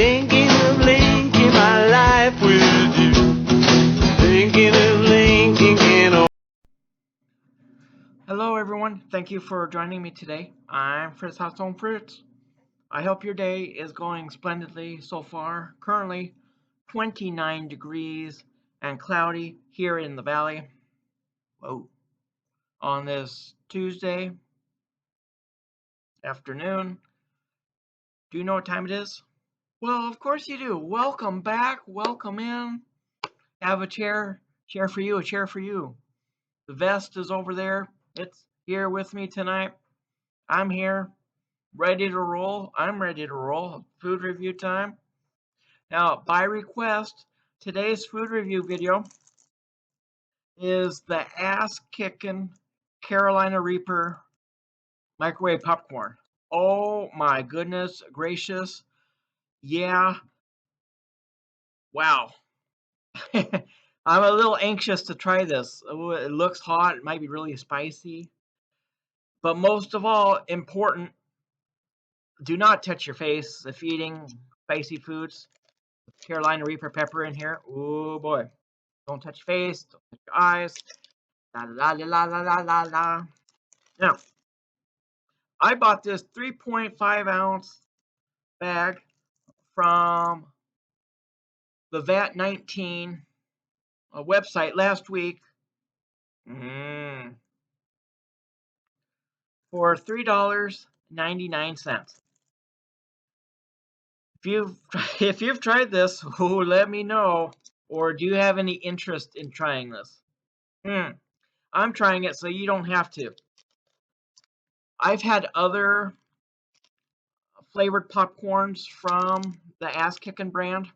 Thinking of linking my life with you. Thinking of linking in. Hello everyone, thank you for joining me today. I'm Fritz Fritz. I hope your day is going splendidly so far. Currently 29 degrees and cloudy here in the valley. Whoa. On this Tuesday afternoon. Do you know what time it is? Well, of course you do. Welcome back, welcome in. Have a chair for you, a chair for you. The vest is over there. It's here with me tonight. I'm here, ready to roll. I'm ready to roll. Food review time. Now, by request, today's food review video is the ass-kicking Carolina Reaper microwave popcorn. Oh my goodness gracious. Yeah. Wow. I'm a little anxious to try this. It looks hot. It might be really spicy. But most of all, important, do not touch your face if eating spicy foods. Carolina Reaper pepper in here. Oh boy. Don't touch your face. Don't touch your eyes. La la la la la la la. Now, I bought this 3.5 ounce bag from the VAT19 website last week for $3.99. If you've tried this, let me know. Or do you have any interest in trying this? I'm trying it so you don't have to. I've had other flavored popcorns from the Ass Kickin' brand.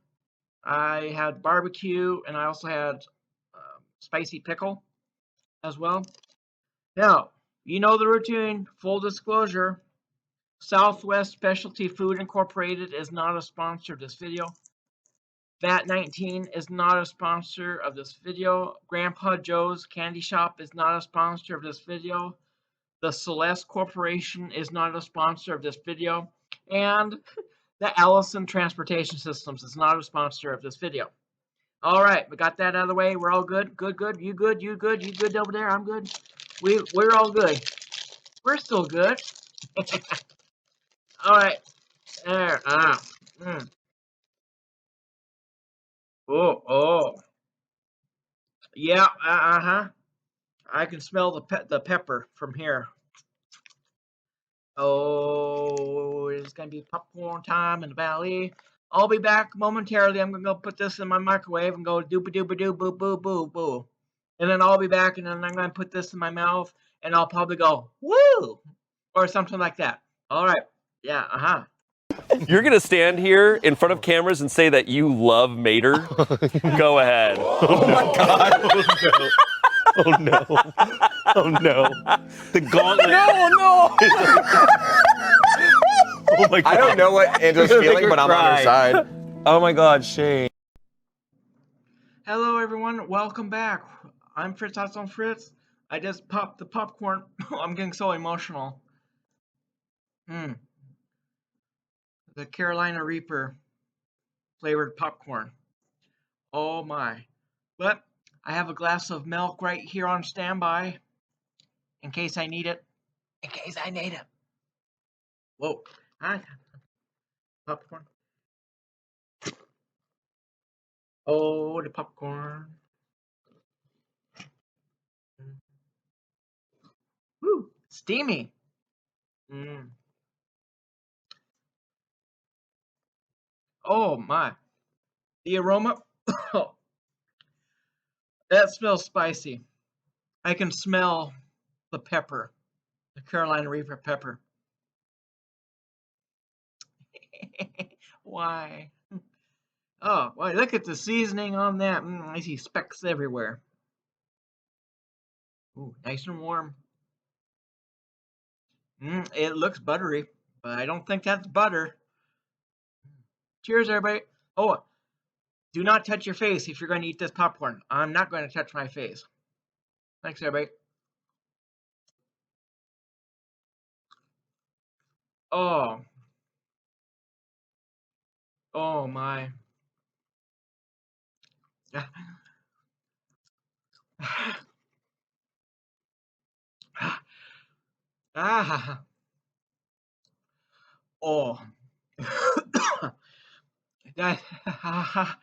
I had barbecue and I also had spicy pickle as well. Now, you know the routine. Full disclosure, Southwest Specialty Food Incorporated is not a sponsor of this video. VAT19 is not a sponsor of this video. Grandpa Joe's Candy Shop is not a sponsor of this video. The Celeste Corporation is not a sponsor of this video. And the Allison Transportation Systems is not a sponsor of this video. All right, we got that out of the way. We're all good. Good. You good? You good? You good over there? I'm good. We're all good. We're still good. All right. There. Oh. Yeah. I can smell the pepper from here. Oh, it's gonna be popcorn time in the valley. I'll be back momentarily. I'm gonna go put this in my microwave and go doop doop doo boo boo boo boo. And then I'll be back and then I'm gonna put this in my mouth and I'll probably go woo or something like that. All right. Yeah, You're going to stand here in front of cameras and say that you love Mater? Go ahead. Oh my God. Oh no. Oh no. The gauntlet. No. Oh my God. I don't know what Andrew's feeling, but I'm on her side. Oh my God, Shane. Hello everyone, welcome back. I'm Fritz Fritz. I just popped the popcorn. I'm getting so emotional. The Carolina Reaper flavored popcorn. Oh my. But I have a glass of milk right here on standby in case I need it. Whoa. Popcorn. Oh, the popcorn. Woo, steamy. Oh my. The aroma. That smells spicy. I can smell the pepper. The Carolina Reaper pepper. Why? Oh, boy, look at the seasoning on that. I see specks everywhere. Ooh, nice and warm. It looks buttery, but I don't think that's butter. Cheers, everybody. Oh, do not touch your face if you're going to eat this popcorn. I'm not going to touch my face. Thanks, everybody. Oh. Oh my. Ah. Oh. That. Ah.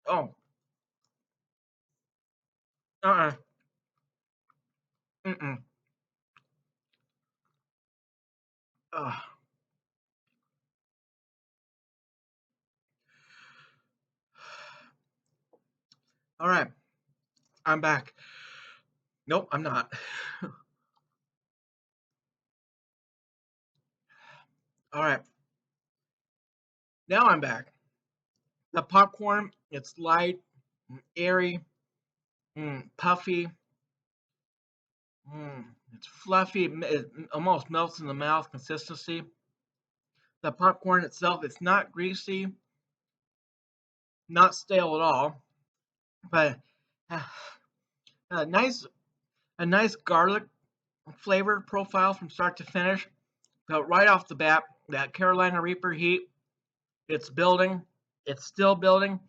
Oh. Uh-uh. Mm-mm. All right. I'm back. Nope, I'm not. All right. Now I'm back. The popcorn, it's light, airy, puffy. It's fluffy. It almost melts in the mouth consistency. The popcorn itself, it's not greasy, not stale at all, but a nice garlic flavor profile from start to finish. But right off the bat, that Carolina Reaper heat, it's building. It's still building.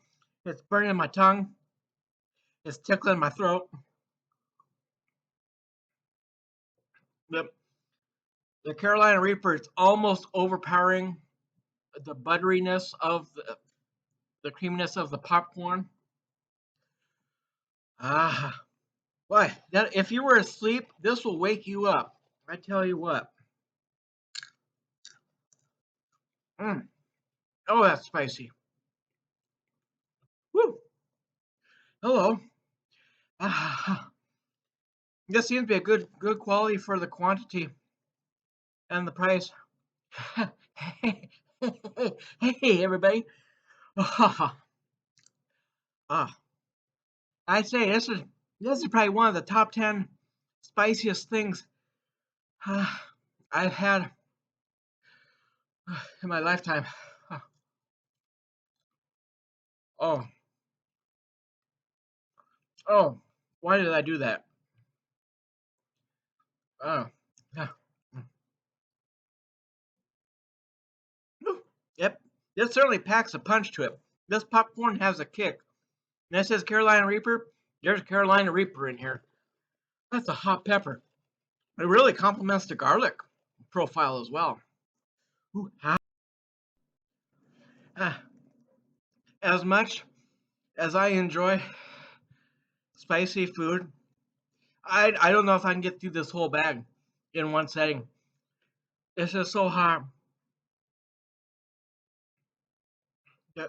It's burning my tongue. It's tickling my throat. The Carolina Reaper, it's almost overpowering the butteriness of the creaminess of the popcorn. Ah, boy, that if you were asleep, this will wake you up. I tell you what. Oh, that's spicy. Woo. Hello. Ah, this seems to be a good quality for the quantity and the price. Hey, everybody. Ah, I'd say this is probably one of the top 10 spiciest things I've had in my lifetime. Oh, oh, why did I do that? Oh, yeah. Yep, this certainly packs a punch to it. This popcorn has a kick. And that says Carolina Reaper. There's a Carolina Reaper in here. That's a hot pepper. It really complements the garlic profile as well. Ooh, as much as I enjoy spicy food, I don't know if I can get through this whole bag in one setting. It's just so hot.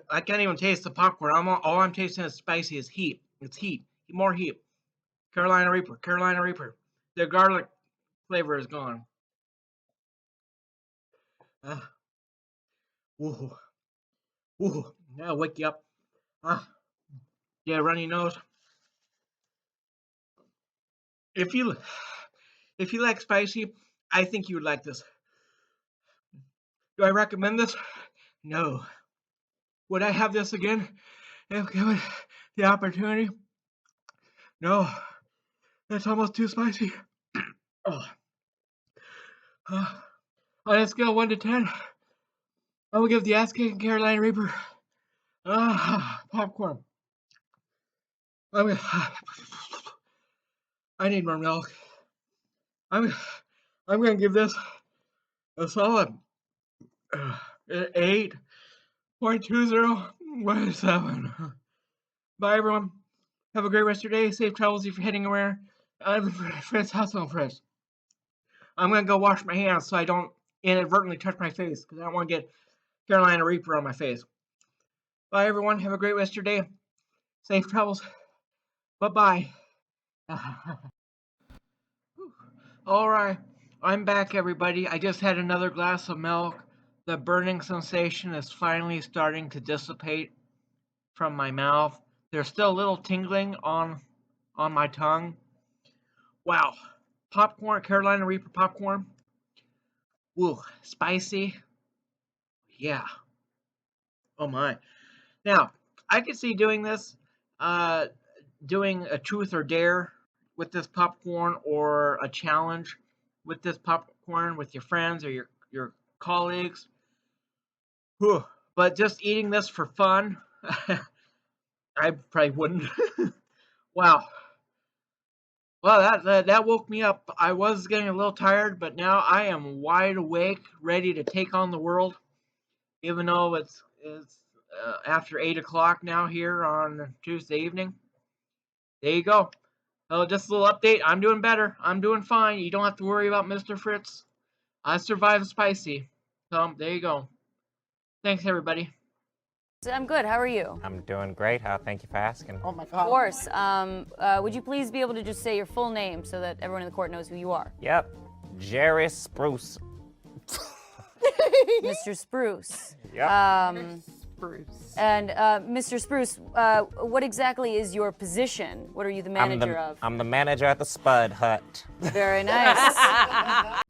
I can't even taste the popcorn. All I'm tasting is spicy is heat. It's heat. More heat. Carolina Reaper. Carolina Reaper. The garlic flavor is gone. Ah, woo, woo. That'll wake you up. Ah, yeah, runny nose. If you like spicy, I think you would like this. Do I recommend this? No. Would I have this again if given the opportunity? No. That's almost too spicy. Oh. On a scale of 1 to 10, I will give the ass kicking Carolina Reaper popcorn. I need more milk. I'm gonna give this a solid 8.2017. Bye everyone. Have a great rest of your day. Safe travels if you're heading anywhere. I'm Fritz. Hustle, Fritz. I'm gonna go wash my hands so I don't inadvertently touch my face because I don't want to get Carolina Reaper on my face. Bye everyone. Have a great rest of your day. Safe travels. Bye-bye. All right. I'm back, everybody. I just had another glass of milk. The burning sensation is finally starting to dissipate from my mouth. There's still a little tingling on my tongue. Wow. Popcorn, Carolina Reaper popcorn. Woo, spicy. Yeah. Oh my. Now, I could see doing this, doing a truth or dare with this popcorn or a challenge with this popcorn with your friends or your colleagues. Whew. But just eating this for fun, I probably wouldn't. Wow. Well, that woke me up. I was getting a little tired, but now I am wide awake, ready to take on the world. Even though it's after 8 o'clock now here on Tuesday evening. There you go. So just a little update. I'm doing better. I'm doing fine. You don't have to worry about Mr. Fritz. I survived spicy. So there you go. Thanks, everybody. I'm good. How are you? I'm doing great. Thank you for asking. Oh my Of God. course. Would you please be able to just say your full name so that everyone in the court knows who you are? Yep. Jerry Spruce. Mr. Spruce. Yep. Bruce. And Mr. Spruce, what exactly is your position? What are you the manager of? I'm the manager at the Spud Hut. Very nice.